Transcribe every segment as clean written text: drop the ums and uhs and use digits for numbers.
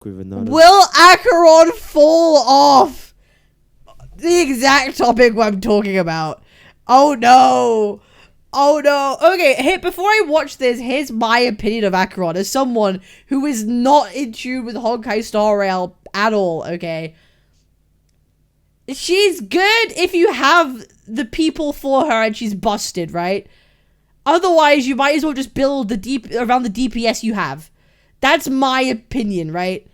with another. Will Acheron fall off? The exact topic I'm talking about. Oh no. Oh no. Okay, hey, before I watch this, here's my opinion of Acheron as someone who is not in tune with Honkai Star Rail at all, okay? She's good if you have the people for her and she's busted, right? Otherwise, you might as well just build around the DPS you have. That's my opinion, right?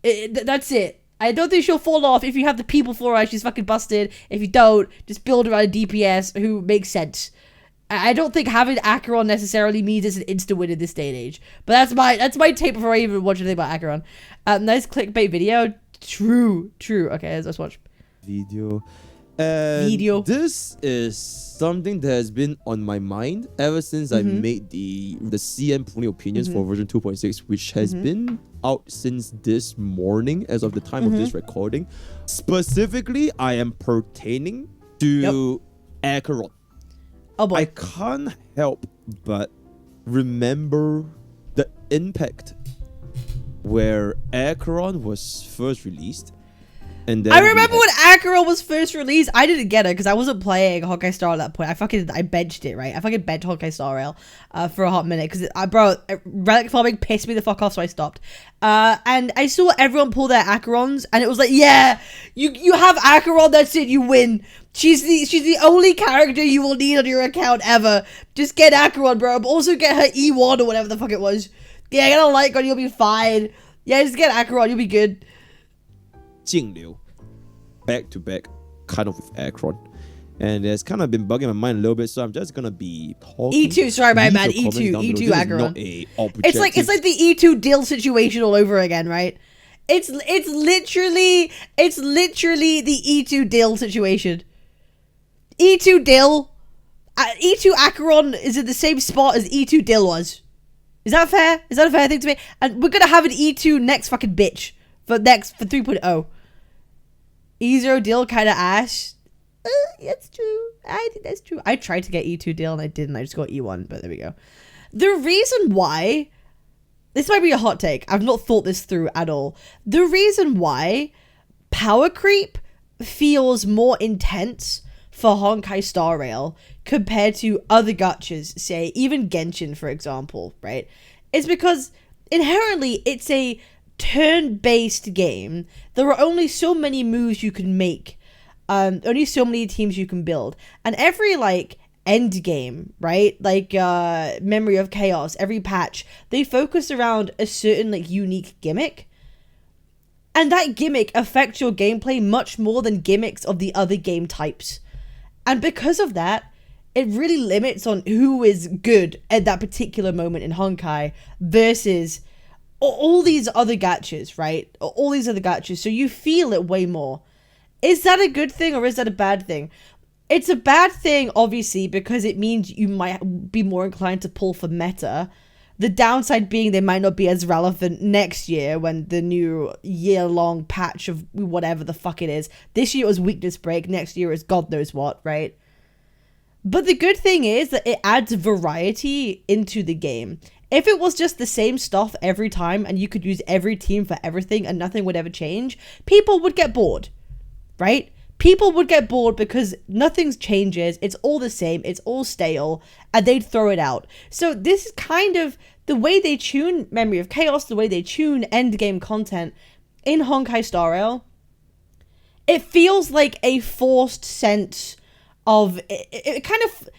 That's it. I don't think she'll fall off if you have the people for her. She's fucking busted. If you don't, just build around a DPS who makes sense. I don't think having Acheron necessarily means it's an insta win in this day and age. But that's my take before I even watch anything about Acheron. Nice clickbait video. True. Okay, let's watch. Video. This is something that has been on my mind ever since I made the CM Pony opinions for version 2.6, which has been out since this morning as of the time of this recording. Specifically, I am pertaining to Acheron. Oh boy. I can't help but remember the impact where Acheron was first released. And then I remember when Acheron was first released. I didn't get it because I wasn't playing Honkai Star at that point. I benched it, right? I fucking benched Honkai Star Rail for a hot minute because relic farming pissed me the fuck off, so I stopped. And I saw everyone pull their Acherons, and it was like, yeah, you have Acheron, that's it, you win. She's the only character you will need on your account ever. Just get Acheron, bro. But also get her E1 or whatever the fuck it was. Yeah, get a light gun, you'll be fine. Yeah, just get Acheron, you'll be good. 静流 back to back kind of with Acheron, and it's kind of been bugging my mind a little bit, so I'm just gonna be talking. E2, sorry my bad, E2 Acheron. It's like the E2 Dill situation all over again, right? It's literally the E2 Dill situation. E2 Dill, E2 Acheron is in the same spot as E2 Dill was. Is that fair? Is that a fair thing to me? And we're gonna have an E2 next fucking bitch for 3.0. E0 Dill kind of ash. That's true. I think that's true. I tried to get E2 Dill and I didn't. I just got E1, but there we go. The reason why, this might be a hot take. I've not thought this through at all. The reason why power creep feels more intense for Honkai Star Rail compared to other gachas, say even Genshin, for example, right? Is because inherently it's a turn-based game. There are only so many moves you can make, only so many teams you can build, and every like end game, right, like Memory of Chaos, every patch, they focus around a certain like unique gimmick, and that gimmick affects your gameplay much more than gimmicks of the other game types. And because of that, it really limits on who is good at that particular moment in Honkai versus all these other gachas, right? All these other gachas. So you feel it way more. Is that a good thing or is that a bad thing? It's a bad thing, obviously, because it means you might be more inclined to pull for meta. The downside being they might not be as relevant next year when the new year-long patch of whatever the fuck it is. This year it was Weakness Break. Next year is God knows what, right? But the good thing is that it adds variety into the game. If it was just the same stuff every time and you could use every team for everything and nothing would ever change, people would get bored, right? People would get bored because nothing changes, it's all the same, it's all stale, and they'd throw it out. So this is kind of the way they tune Memory of Chaos, the way they tune endgame content in Honkai Star Rail. It feels like a forced sense of, it kind of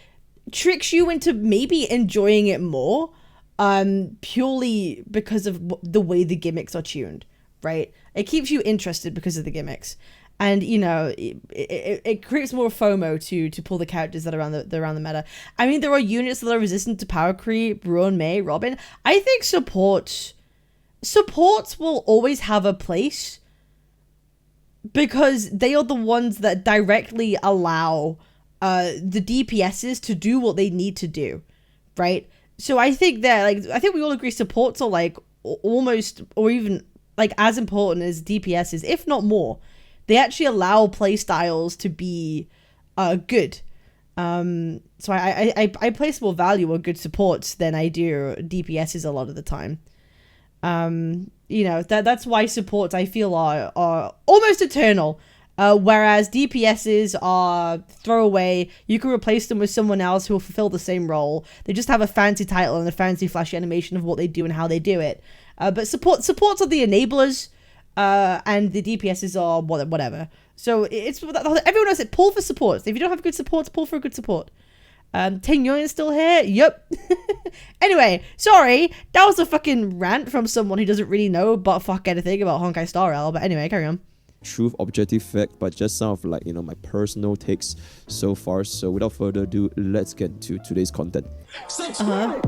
tricks you into maybe enjoying it more, purely because of the way the gimmicks are tuned, right? It keeps you interested because of the gimmicks. And, you know, it creates more FOMO to pull the characters that are around the meta. I mean, there are units that are resistant to power creep, Ruin Mei, Robin. I think supports will always have a place because they are the ones that directly allow the DPSs to do what they need to do, right? So I think I think we all agree supports are like almost or even like as important as DPSs, if not more. They actually allow playstyles to be good. So I place more value on good supports than I do DPSs a lot of the time. You know, that's why supports, I feel, are almost eternal. Whereas DPSs are throwaway. You can replace them with someone else who will fulfill the same role. They just have a fancy title and a fancy flashy animation of what they do and how they do it. But supports are the enablers, and the DPSs are whatever. So it's everyone knows it. Pull for supports. If you don't have good supports, pull for a good support. Ting Yun is still here. Yep. Anyway, sorry, that was a fucking rant from someone who doesn't really know but fuck anything about Honkai Star Rail. But anyway, carry on. Truth, objective fact, but just some of like, you know, my personal takes so far. So without further ado, let's get to today's content. No,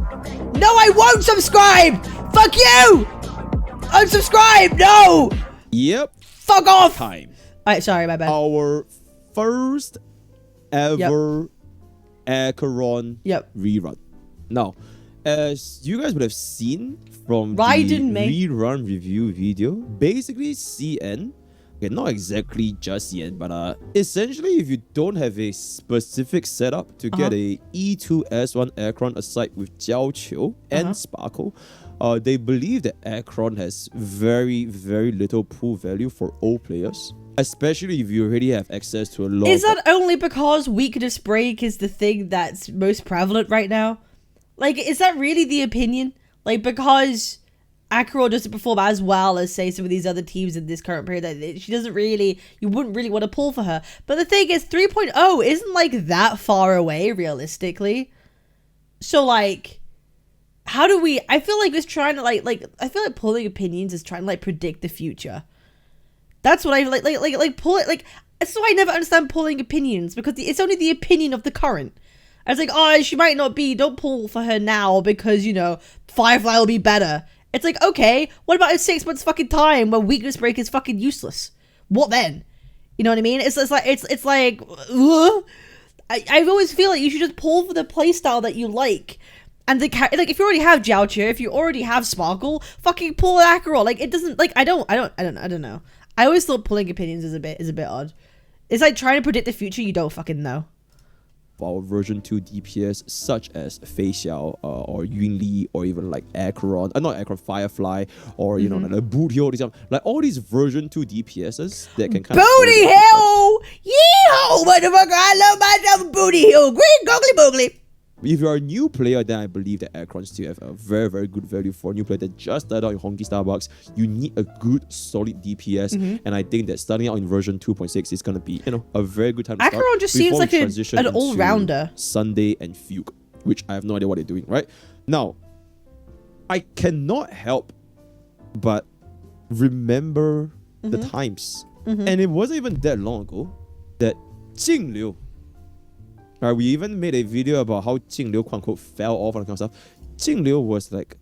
I won't subscribe. Fuck you. Unsubscribe. No. Yep. Fuck off. Time. Alright, sorry, my bad. Our first ever Acheron rerun. Now, as you guys would have seen from the rerun review video, basically CN, okay, not exactly just CN, but essentially if you don't have a specific setup to get a E2S1 Acheron aside with Jiao Qiu and Sparkle, they believe that Acheron has very, very little pool value for all players. Especially if you already have access to a lot. Is that only because weakness break is the thing that's most prevalent right now? Like, is that really the opinion? Like, because Acheron doesn't perform as well as, say, some of these other teams in this current period, that she doesn't really, you wouldn't really want to pull for her. But the thing is, 3.0 isn't, like, that far away, realistically. So, like, how do we, I feel like it's trying to, I feel like pulling opinions is trying to, like, predict the future. That's what I like pull it, like, that's why I never understand pulling opinions, because it's only the opinion of the current. I was like, oh, she might not be, don't pull for her now because, you know, Firefly will be better. It's like, okay, what about in 6 months fucking time where weakness break is fucking useless? What then? You know what I mean? It's like, I always feel like you should just pull for the playstyle that you like. And like, if you already have Jiao Qiu, if you already have Sparkle, fucking pull Acheron. Like, it doesn't, like, I don't know. I always thought pulling opinions is a bit odd. It's like trying to predict the future you don't fucking know. Our version 2 DPS such as Fei Xiao or Yun Li or even like Acheron, not Acheron, Firefly, or you know, like a Boot Hill, like all these version 2 DPSs that can kind Booty Hill! Yeehaw, motherfucker! I love myself Booty Hill! Green googly boogly! If you're a new player, then I believe that Acheron still have a very, very good value for a new player that just started out in Honkai Starbucks. You need a good, solid DPS, and I think that starting out in version 2.6 is going to be, you know, a very good time to start. Acheron just seems like an all-rounder. Sunday and Fugue, which I have no idea what they're doing, right? Now, I cannot help but remember the times. And it wasn't even that long ago that Jing Liu, we even made a video about how Jing Liu, quote unquote, fell off and kind of stuff. Jing Liu was like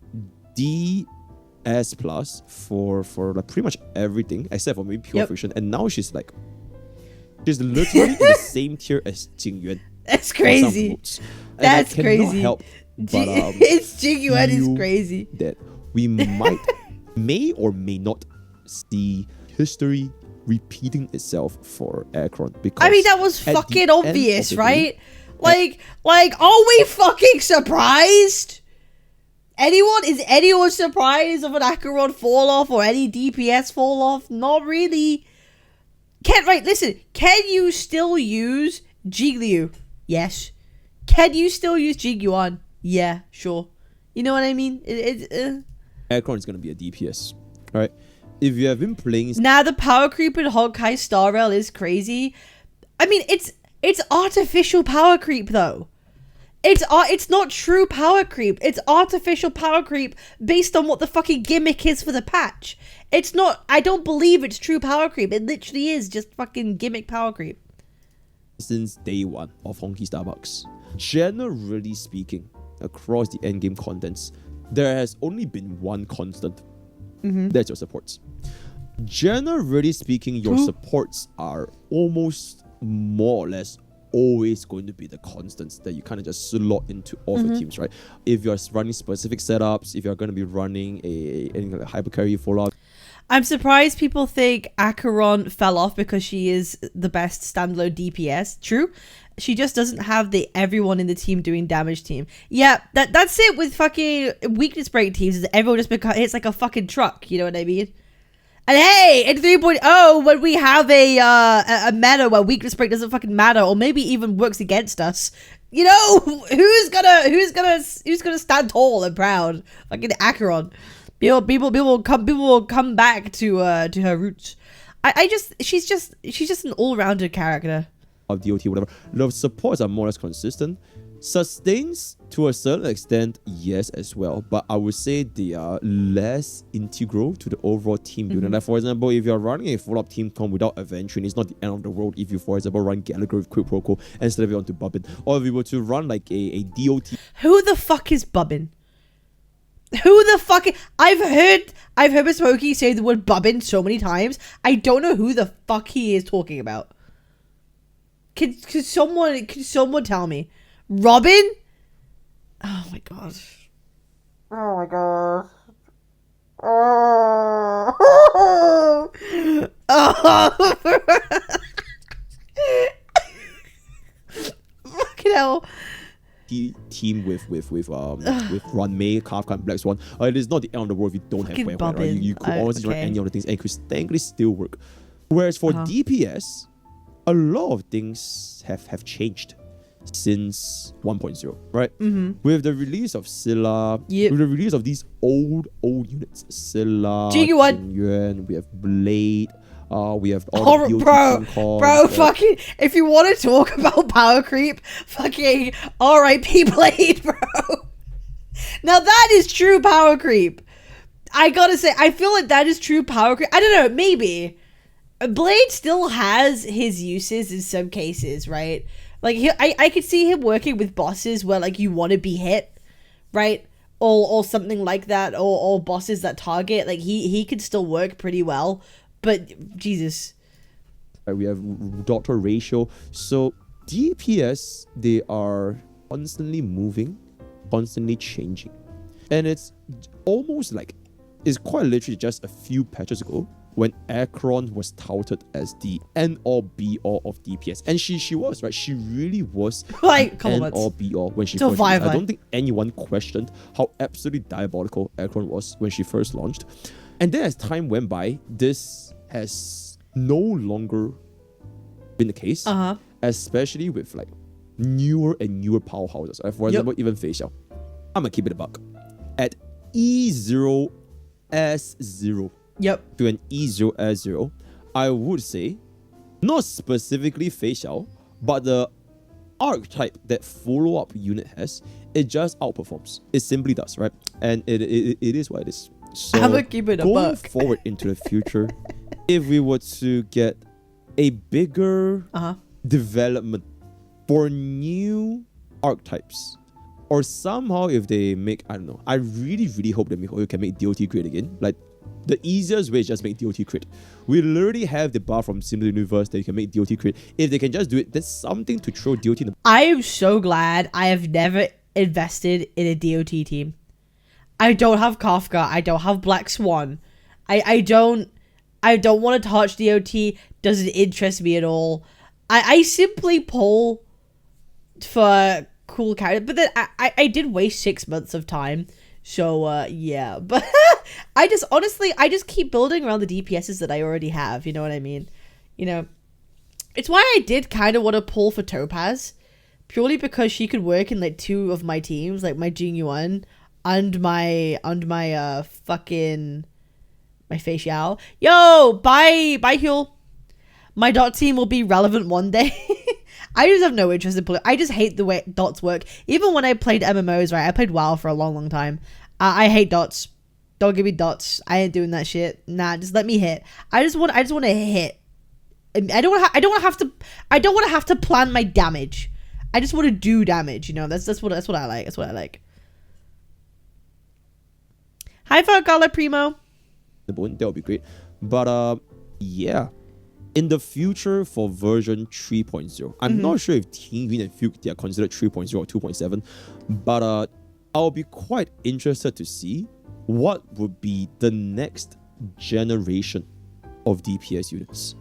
DS plus for like pretty much everything except for maybe pure friction, and now she's literally in the same tier as Jing Yuan. That's crazy. That's crazy. Help, but, it's Jing Yuan is crazy. That we may or may not see history repeating itself for Acheron, because I mean that was fucking obvious, right? Like are we fucking surprised? Is anyone surprised of an Acheron fall off or any DPS fall off? Not really. Listen, can you still use Jing Liu? Yes. Can you still use Jing Yuan? Yeah, sure. You know what I mean? Acheron is gonna be a DPS, right? If you have been playing... Nah, the power creep in Honkai Star Rail is crazy. I mean, it's artificial power creep, though. It's not true power creep. It's artificial power creep based on what the fucking gimmick is for the patch. It's not... I don't believe it's true power creep. It literally is just fucking gimmick power creep. Since day one of Honkai Starbucks, generally speaking, across the endgame contents, there has only been one constant. That's your supports. Generally speaking, your supports are almost more or less always going to be the constants that you kind of just slot into all the teams, right? If you're running specific setups, if you're going to be running anything like hyper carry follow-up. I'm surprised people think Acheron fell off because she is the best standalone DPS. True. She just doesn't have the everyone in the team doing damage team. Yeah, that's it with fucking weakness break teams. Is everyone just hits like a fucking truck. You know what I mean? And hey, in 3.0, when we have a meta where weakness break doesn't fucking matter, or maybe even works against us, you know, who's gonna stand tall and proud? Fucking Acheron. People will come back to her roots. She's just an all-rounded character. Of DOT, whatever. The supports are more or less consistent. Sustains to a certain extent, yes, as well. But I would say they are less integral to the overall team building. Like, for example, if you're running a full-up team comp without adventuring, it's not the end of the world if you, for example, run Gallagher with Quick Protocol and slap it onto Bubbin. Or if you were to run like a DOT. Who the fuck is Bubbin? Who the fuck I've heard Smokey say the word Bubbin so many times. I don't know who the fuck he is talking about. Can someone tell me? Robin? Oh my god. Oh my god. Oh. Fucking hell. Team with Run May, Kafka, and Black Swan. It is not the end of the world if you don't have Wang, right? You could always run any other things and it could technically still work. Whereas for DPS, a lot of things have changed since 1.0, right? With the release of Scylla, with the release of these old units, Scylla, Yuan, we have Blade, we have all the bro, fucking, if you want to talk about power creep, fucking R.I.P. Blade, bro. Now that is true power creep. I gotta say, I feel like that is true power creep. I don't know, maybe. Blade still has his uses in some cases, right? Like, I could see him working with bosses where, like, you want to be hit, right? Or something like that, or bosses that target. Like, he could still work pretty well, but Jesus. We have Doctor Ratio. So, DPS, they are constantly moving, constantly changing. And it's almost like, it's quite literally just a few patches ago when Acheron was touted as the end-all be-all of DPS. And she was, right? She really was like, the end-all be-all when she first launched. I don't think anyone questioned how absolutely diabolical Acheron was when she first launched. And then as time went by, this has no longer been the case. Especially with like newer and newer powerhouses. For example, even Fei Xiao. I'm gonna keep it a buck. At E0 S0 to an E0 S0, I would say, not specifically Fei Xiao, but the archetype that follow-up unit has, it just outperforms. It simply does, right? And it is what it is. So I'm gonna keep it a going buck. forward into the future, if we were to get a bigger development for new archetypes, or somehow if they make, I don't know, I really, really hope that MiHoYo can make DOT great again. Like, the easiest way is just make DOT crit. We literally have the bar from Similar Universe that you can make DOT crit. If they can just do it, that's something to throw DOT in the... I am so glad I have never invested in a DOT team. I don't have Kafka. I don't have Black Swan. I don't want to touch DOT. Doesn't interest me at all. I simply pull for cool character, but then I did waste 6 months of time. So yeah, but I just keep building around the DPSs that I already have. You know what I mean? You know, it's why I did kind of want to pull for Topaz, purely because she could work in like 2 of my teams, like my Jingyuan and my fucking my Fei Xiao. Yo, bye Huel. My dot team will be relevant one day. I just have no interest in pulling. I just hate the way dots work. Even when I played MMOs, right? I played WoW for a long time. I hate dots. Don't give me dots. I ain't doing that shit. Nah, just let me hit. I just want to hit. I don't want to have to plan my damage. I just want to do damage. You know, that's what I like. That's what I like. Hi, Fargala Primo. That would be great. But yeah. In the future for version 3.0, I'm not sure if Team Green and Fuke, they are considered 3.0 or 2.7, but I'll be quite interested to see what would be the next generation of DPS units.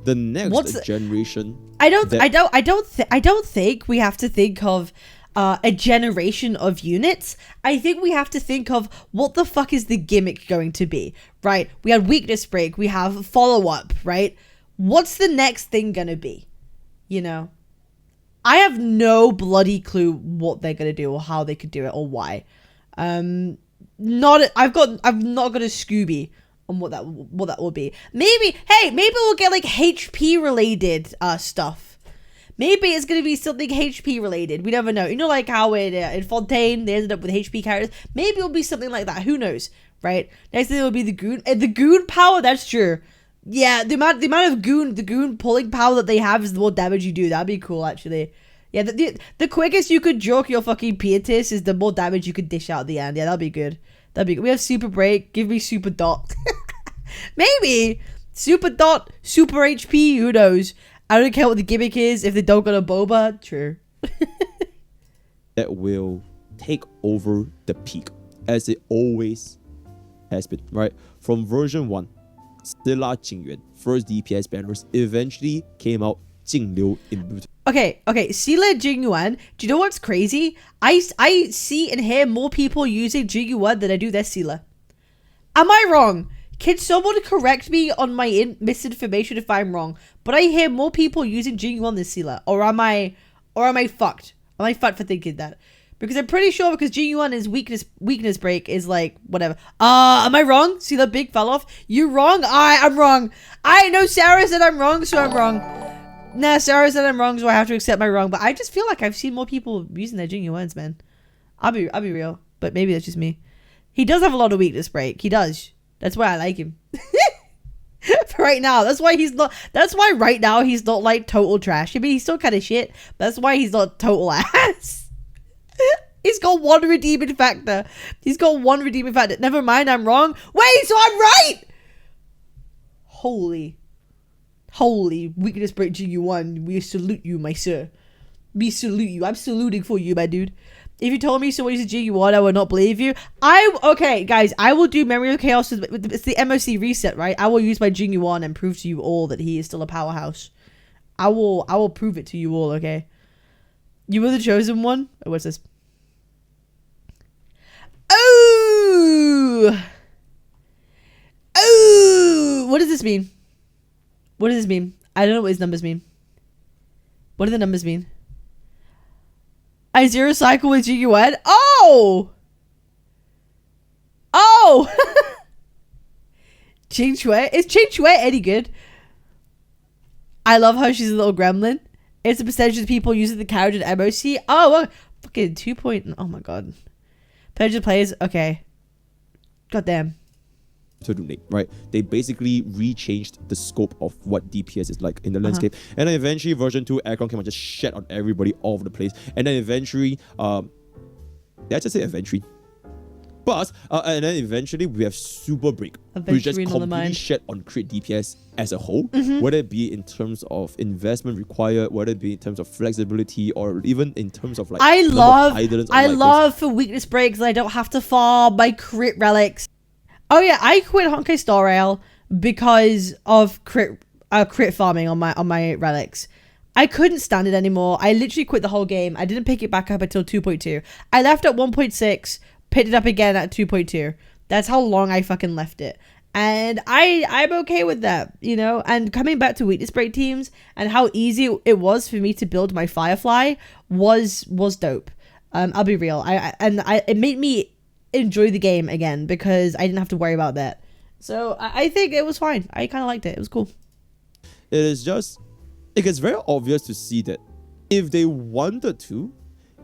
The next generation. I don't think we have to think of a generation of units. I think we have to think of what the fuck is the gimmick going to be, right? We had weakness break, we have follow up, right? What's the next thing gonna be? You know, I have no bloody clue what they're gonna do or how they could do it or why. I've not got a Scooby on what that will be. Maybe we'll get like HP related stuff. Maybe it's gonna be something HP related. We never know. You know, like how in Fontaine they ended up with HP characters. Maybe it'll be something like that. Who knows, right? Next thing will be the goon. The goon power. That's true. Yeah, the amount of the goon pulling power that they have is the more damage you do. That'd be cool, actually. Yeah, the quickest you could joke your fucking Pietis is the more damage you could dish out at the end. Yeah, that'd be good. We have super break. Give me super dot. Maybe super dot, super HP. Who knows? I don't care what the gimmick is if they don't got a boba. True. That will take over the peak, as it always has been, right? From version 1, Stella Jingyuan, first DPS banners, eventually came out Jingliu in boot. Okay, Sila Jingyuan. Do you know what's crazy? I see and hear more people using Jingyuan than I do their Sila. Am I wrong? Can someone correct me on my misinformation if I'm wrong? But I hear more people using Jingyuan than Sila. Or am I fucked? Am I fucked for thinking that? Because I'm pretty sure because Jingyuan is weakness break is like whatever. Am I wrong? See that big fell off? You wrong? I'm wrong. I know Sarah said I'm wrong, so I'm wrong. Nah, Sarah said I'm wrong, so I have to accept my wrong. But I just feel like I've seen more people using their Jingyuans, man. I'll be real, but maybe that's just me. He does have a lot of weakness break. He does. That's why I like him. For right now, that's why right now he's not like total trash. I mean, he's still kind of shit, but that's why he's not total ass. He's got one redeeming factor. Never mind, I'm wrong. Wait, so I'm right. Holy weakness break GU1. We salute you, my sir. We salute you. I'm saluting for you, my dude. If you told me someone uses GU1, I would not believe you. Okay, guys, I will do Memory of Chaos. It's the MOC reset, right? I will use my GU1 and prove to you all that he is still a powerhouse. I will prove it to you all, okay? You were the chosen one? Oh, what's this? Oh! What does this mean? I don't know what his numbers mean. What do the numbers mean? I zero cycle with GUN. Oh! Ching Chue. Is Ching Chue any good? I love how she's a little gremlin. It's a percentage of people using the character in MOC. Oh, well, fucking 2 point. Oh my god. Percentage of players. Okay. Goddamn. Right? They basically rechanged the scope of what DPS is like in the landscape. And then eventually version 2, Acheron came and just shat on everybody all over the place. And then eventually, did I just say eventually? But, and then eventually we have Super Break, which just completely shed on crit DPS as a whole, whether it be in terms of investment required, whether it be in terms of flexibility, or even in terms of like I love for weakness breaks that I don't have to farm my crit relics. Oh yeah, I quit Honkai Star Rail because of crit farming on my relics. I couldn't stand it anymore. I literally quit the whole game. I didn't pick it back up until 2.2. I left at 1.6, picked it up again at 2.2. That's how long I fucking left it. And I'm okay with that, you know? And coming back to weakness break teams and how easy it was for me to build my Firefly was dope. I'll be real. It made me enjoy the game again because I didn't have to worry about that. So I think it was fine. I kind of liked it. It was cool. It gets very obvious to see that if they wanted to,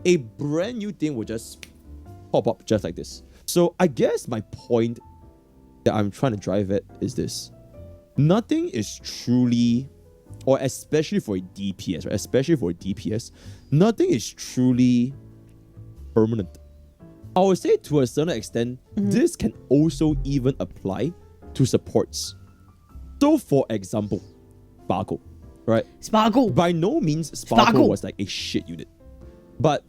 a brand new thing would just pop up just like this. So I guess my point that I'm trying to drive at is this. Nothing is truly, or especially for a DPS, right? Especially for a DPS, nothing is truly permanent. I would say to a certain extent, this can also even apply to supports. So for example, Sparkle, right? Sparkle. By no means Sparkle was like a shit unit. But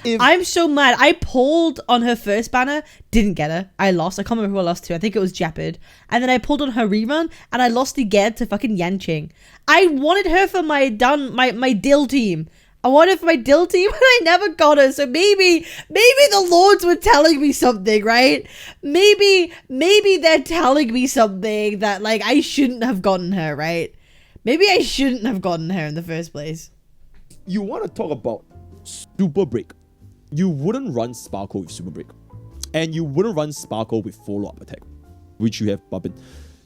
I'm so mad. I pulled on her first banner, didn't get her. I lost. I can't remember who I lost to. I think it was Jeopard. And then I pulled on her rerun, and I lost again to fucking Yanqing. I wanted her for my Dill team. I wanted her for my Dill team, and I never got her. So maybe the lords were telling me something, right? Maybe they're telling me something that, like, I shouldn't have gotten her, right? Maybe I shouldn't have gotten her in the first place. You want to talk about Super Break. You wouldn't run Sparkle with Super Break. And you wouldn't run Sparkle with follow-up attack, which you have Bubbin.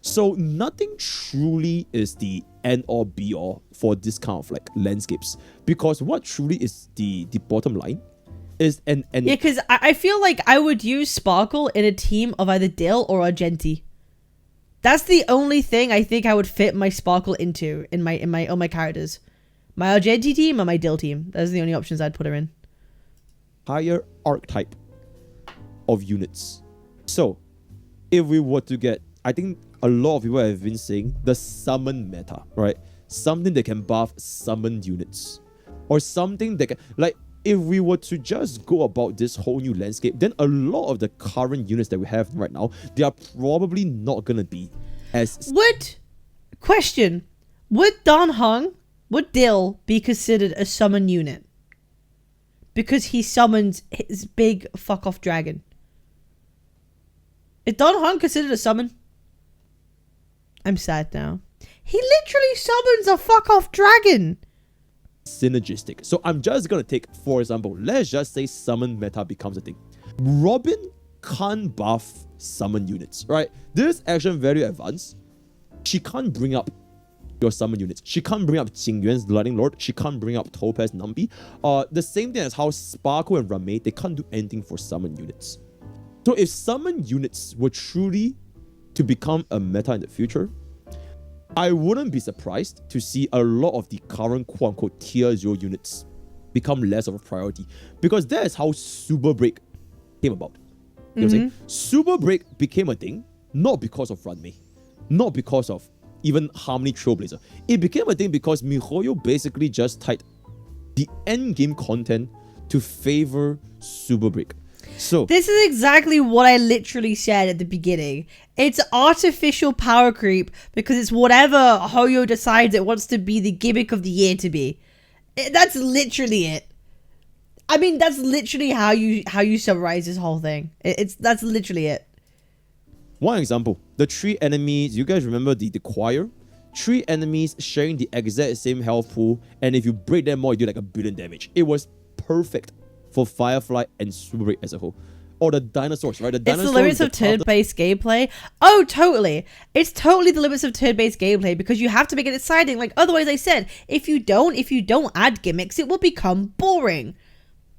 So nothing truly is the end-all be-all for this kind of like landscapes. Because what truly is the bottom line is yeah, because I feel like I would use Sparkle in a team of either Dill or Argenti. That's the only thing I think I would fit my Sparkle into on my characters. My Argenti team or my Dill team. Those are the only options I'd put her in. Higher archetype of units. So, if we were to get, I think a lot of people have been saying the summon meta, right? Something that can buff summoned units. Or something that can, like, if we were to just go about this whole new landscape, then a lot of the current units that we have right now, they are probably not going to be as... Would Dill be considered a summon unit? Because he summons his big fuck-off dragon. Is Dan Hong considered a summon? I'm sad now. He literally summons a fuck-off dragon. Synergistic. So I'm just going to take, for example, let's just say summon meta becomes a thing. Robin can't buff summon units, right? This action value advance, she can't bring up your summon units. She can't bring up Qingyuan's Lightning Lord. She can't bring up Topaz Nambi. The same thing as how Sparkle and Ramei, they can't do anything for summon units. So if summon units were truly to become a meta in the future, I wouldn't be surprised to see a lot of the current quote-unquote tier 0 units become less of a priority. Because that is how Super Break came about. You know what I'm saying? Super Break became a thing not because of Ranmei, not because of even Harmony Trailblazer. It became a thing because MiHoYo basically just tied the endgame content to favor Super Break. So this is exactly what I literally said at the beginning. It's artificial power creep because it's whatever Hoyo decides it wants to be the gimmick of the year to be. That's literally it. I mean, that's literally how you summarize this whole thing. That's literally it. One example, the 3 enemies, you guys remember the choir? 3 enemies sharing the exact same health pool, and if you break them more, you do like 1 billion damage. It was perfect for Firefly and Super Break as a whole. Or the dinosaurs, right? It's the limits of turn-based gameplay. Oh, totally. It's totally the limits of turn-based gameplay because you have to make it exciting. Like, otherwise, I said, if you don't add gimmicks, it will become boring.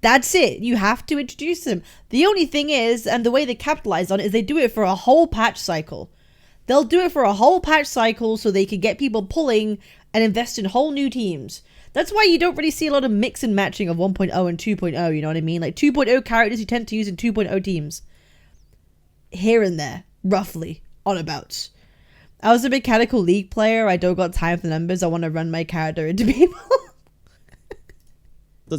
That's it. You have to introduce them. The only thing is, and the way they capitalize on it, is they do it for a whole patch cycle. They'll do it for a whole patch cycle so they can get people pulling and invest in whole new teams. That's why you don't really see a lot of mix and matching of 1.0 and 2.0, you know what I mean? Like 2.0 characters you tend to use in 2.0 teams. Here and there, roughly, on abouts. I was a Mechanical League player. I don't got time for the numbers. I want to run my character into people.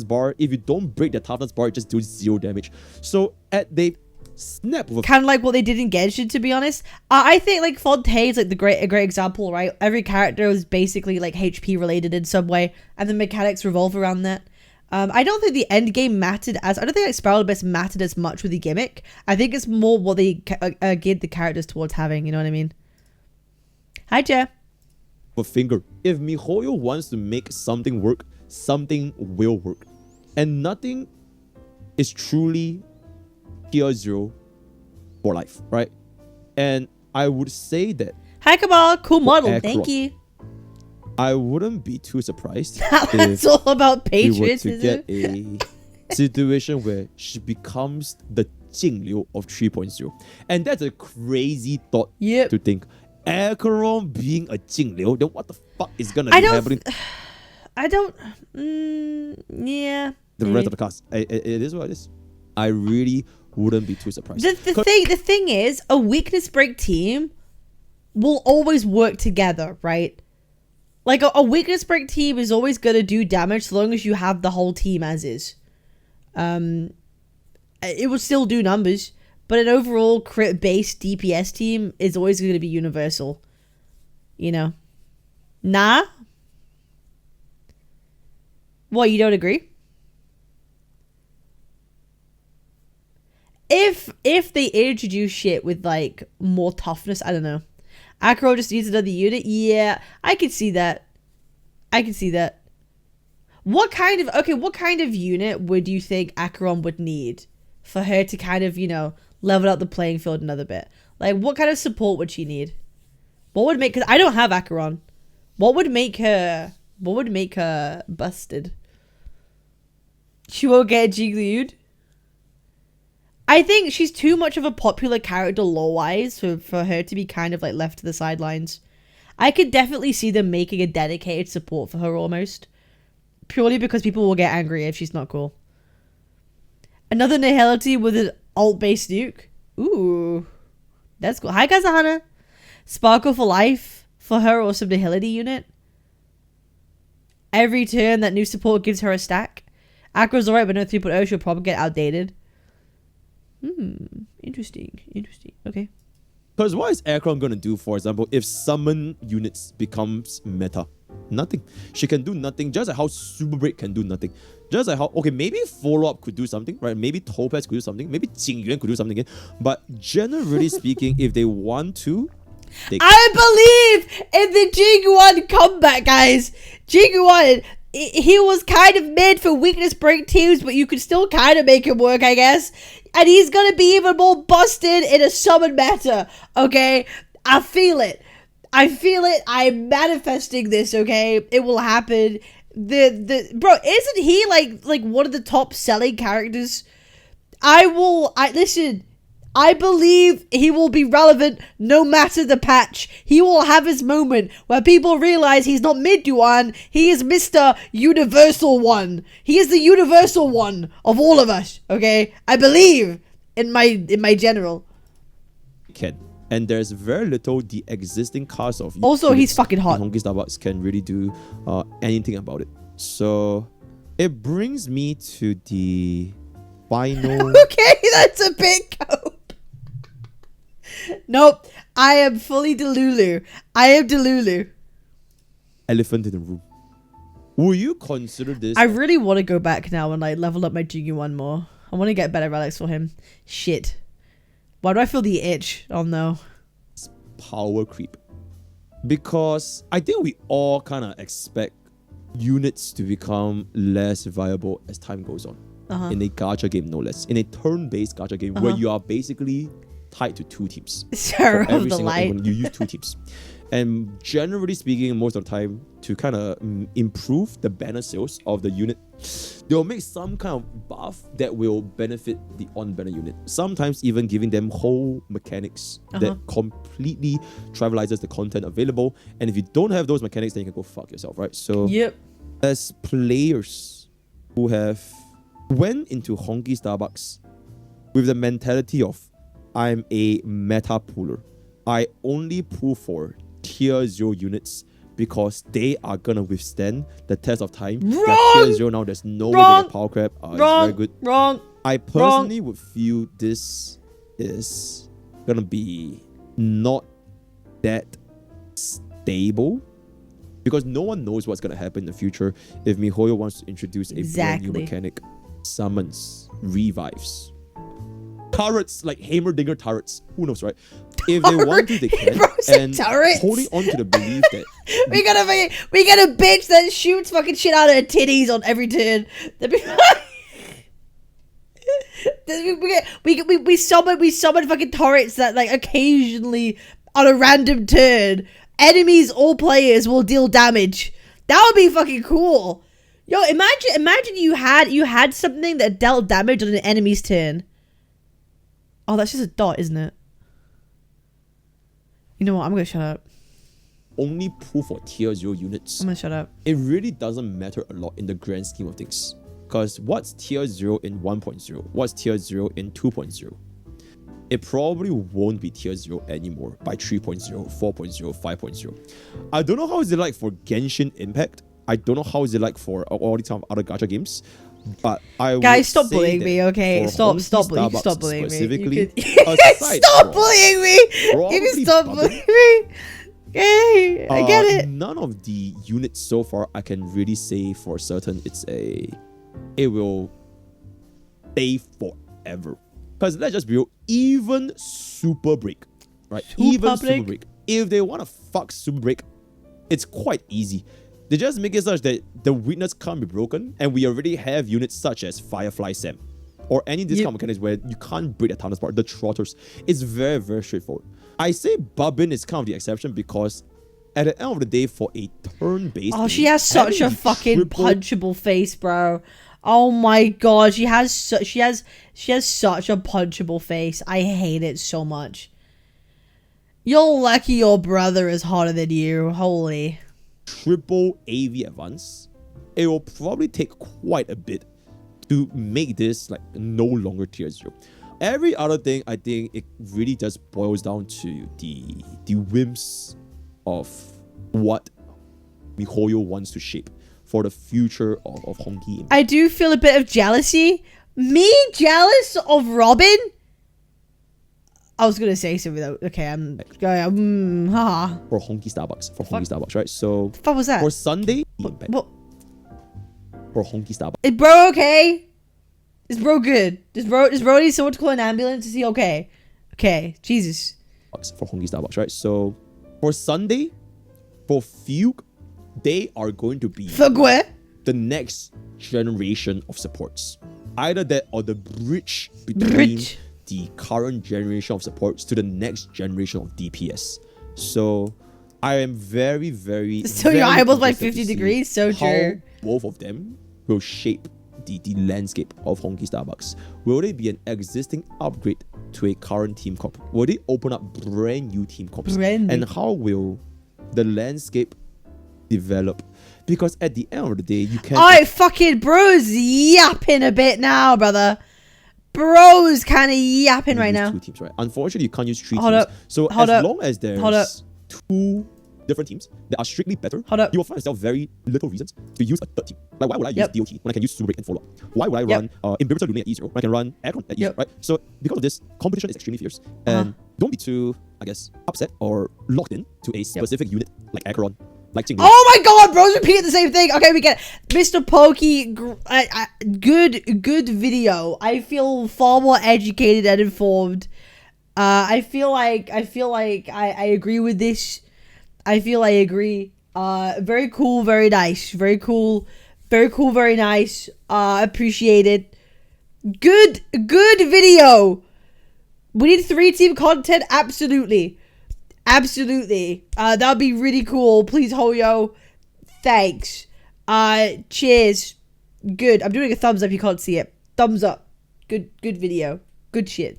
Bar, if you don't break the toughness bar, it just deals 0 damage. So at the snap of kind of like what they did in Genshin, to be honest. I think like Fontaine's like a great example, right? Every character was basically like HP related in some way, and the mechanics revolve around that. I don't think the end game mattered I don't think like Spiral Abyss mattered as much with the gimmick. I think it's more what they geared the characters towards having, you know what I mean? Hi, Jeff. A finger. If MiHoYo wants to make something work, something will work. And nothing is truly tier 0 for life, right? And I would say that... Hi, Kamal. Cool model. Acheron, thank you. I wouldn't be too surprised That's all about Patriots, we were to get a situation where she becomes the Jingliu of 3.0. And that's a crazy thought to think. Acheron being a Jingliu, then what the fuck is gonna be happening? Yeah. The rest of the cast. It is what it is. I really wouldn't be too surprised. The thing is, a weakness break team will always work together, right? Like a weakness break team is always going to do damage so long as you have the whole team as is. it will still do numbers, but an overall crit-based DPS team is always going to be universal. You know? Nah? What, you don't agree? If they introduce shit with, like, more toughness, I don't know. Acheron just needs another unit? Yeah, I can see that. What kind of unit would you think Acheron would need for her to kind of, you know, level out the playing field another bit? Like, what kind of support would she need? What would make... Because I don't have Acheron. What would make her busted? She won't get Jigglyude? I think she's too much of a popular character lore-wise for her to be kind of like left to the sidelines. I could definitely see them making a dedicated support for her almost. Purely because people will get angry if she's not cool. Another Nihility with an alt-based nuke. Ooh. That's cool. Hi, Kazahana. Sparkle for life for her or some Nihility unit. Every turn that new support gives her a stack. Acheron's alright, but no 3.0, she'll probably get outdated. Interesting. Okay. Because what is Acheron going to do, for example, if summon units becomes meta? Nothing. She can do nothing, just like how Super Break can do nothing. Just like how, okay, maybe follow-up could do something, right? Maybe Topaz could do something. Maybe Jingyuan could do something again. But generally speaking, if they want to, they can. I believe in the Jingyuan comeback, guys. Jingyuan, he was kind of made for weakness break teams, but you could still kind of make him work, I guess. And he's gonna be even more busted in a summon meta, okay? I feel it. I'm manifesting this, okay? It will happen. Bro, isn't he like one of the top selling characters? Listen, I believe he will be relevant no matter the patch. He will have his moment where people realize he's not mid-1, he is Mr. Universal One. He is the universal one of all of us, okay? I believe in my general. And there's very little the existing cast of also he's fucking hot. Honkai Starbucks can really do anything about it. So it brings me to the final. Okay, that's a bit cope. Nope, I am fully Delulu. Elephant in the room. Will you consider this? I really want to go back now and like level up my Jingyuan more. I want to get better relics for him. Shit. Why do I feel the itch? Oh no. Power creep. Because I think we all kind of expect units to become less viable as time goes on. In a gacha game, no less. In a turn-based gacha game where you are basically tied to two teams. Sure, for every single light. You use two teams. And generally speaking, most of the time, to kind of improve the banner sales of the unit, they'll make some kind of buff that will benefit the on-banner unit. Sometimes even giving them whole mechanics that completely trivializes the content available. And if you don't have those mechanics, then you can go fuck yourself, right? So, as players who have went into Honkai Starbucks with the mentality of, I'm a meta puller. I only pull for tier 0 units because they are gonna withstand the test of time. Tier 0 now, there's no way they get power crap. It's very good. I personally would feel this is gonna be not that stable because no one knows what's gonna happen in the future if MiHoYo wants to introduce a brand new mechanic. Summons, revives, turrets, like Heimerdinger turrets. Who knows, right? If they want to, they can. And holding on to the belief that we got a bitch that shoots fucking shit out of her titties on every turn. we summon fucking turrets that like occasionally on a random turn, enemies or players will deal damage. That would be fucking cool. Yo, imagine you had something that dealt damage on an enemy's turn. Oh, that's just a dot, isn't it? You know what? I'm gonna shut up. Only pull for tier 0 units. I'm gonna shut up. It really doesn't matter a lot in the grand scheme of things. Because what's tier 0 in 1.0? What's tier 0 in 2.0? It probably won't be tier 0 anymore by 3.0, 4.0, 5.0. I don't know how is it like for Genshin Impact. I don't know how is it like for all the time other gacha games. But I guys, would stop say bullying that me, okay? for Stop Honky bullying me. specifically, aside Stop from bullying me. You probably can stop Bubbin, bullying me. Okay, I get it. None of the units so far I can really say for certain it will stay forever. Because let's just be real, even Super Break, right? Super Break. If they want to fuck Super Break, it's quite easy. They just make it such that the weakness can't be broken, and we already have units such as Firefly Sam, or any discount mechanics where you can't break the Thunder's part, the Trotters. It's very, very straightforward. I say Bubbin is kind of the exception because at the end of the day, for a turn-based game, she has such a fucking punchable face, bro. Oh my god, she has such a punchable face. I hate it so much. You're lucky your brother is hotter than you. Holy. Triple AV advance. It will probably take quite a bit to make this like no longer tier 0. Every other thing, I think it really just boils down to the whims of what MiHoYo wants to shape for the future of Honky. I do feel a bit of jealousy. Me jealous of Robin? I was gonna say something though. Okay, I'm going. For Honky Starbucks. Honky Starbucks, right? So what was that? For Sunday, what? For Honky Starbucks. Is bro okay? Is bro good? Does bro need someone to call an ambulance? Is he okay? Okay, Jesus. For Honky Starbucks, right? So for Sunday, for Fugue, they are going to be the next generation of supports. Either that or the bridge between the current generation of supports to the next generation of DPS. So I am very, very so your eyeballs by 50 degrees. So true. Both of them will shape the landscape of Honky Starbucks. Will they be an existing upgrade to a current team comp? Will they open up brand new team comps? And how will the landscape develop? Because at the end of the day, you can't. Alright, fucking bro's yapping a bit now, brother. Bro's kind of yapping right now. 2 teams, right? Unfortunately, you can't use 3 teams. So as long as there's 2 different teams that are strictly better, you will find yourself very little reasons to use a 3rd team. Like, why would I use DOT when I can use Super Break and Follow Up? Why would I run Invincible Lumen at E0 when I can run Acheron at E0, right? So because of this, competition is extremely fierce. And don't be too, I guess, upset or locked in to a specific unit like Acheron. Oh my god, bro's repeating the same thing. Okay, we get it. Mr. Pokey, good video. I feel far more educated and informed. I feel like I agree with this. I feel I agree. Very cool, very nice. Very cool, very nice. Appreciate it. Good video. We need 3-team content, absolutely. That would be really cool. Please, Hoyo. Thanks. Cheers. Good. I'm doing a thumbs up. You can't see it. Thumbs up. Good video. Good shit.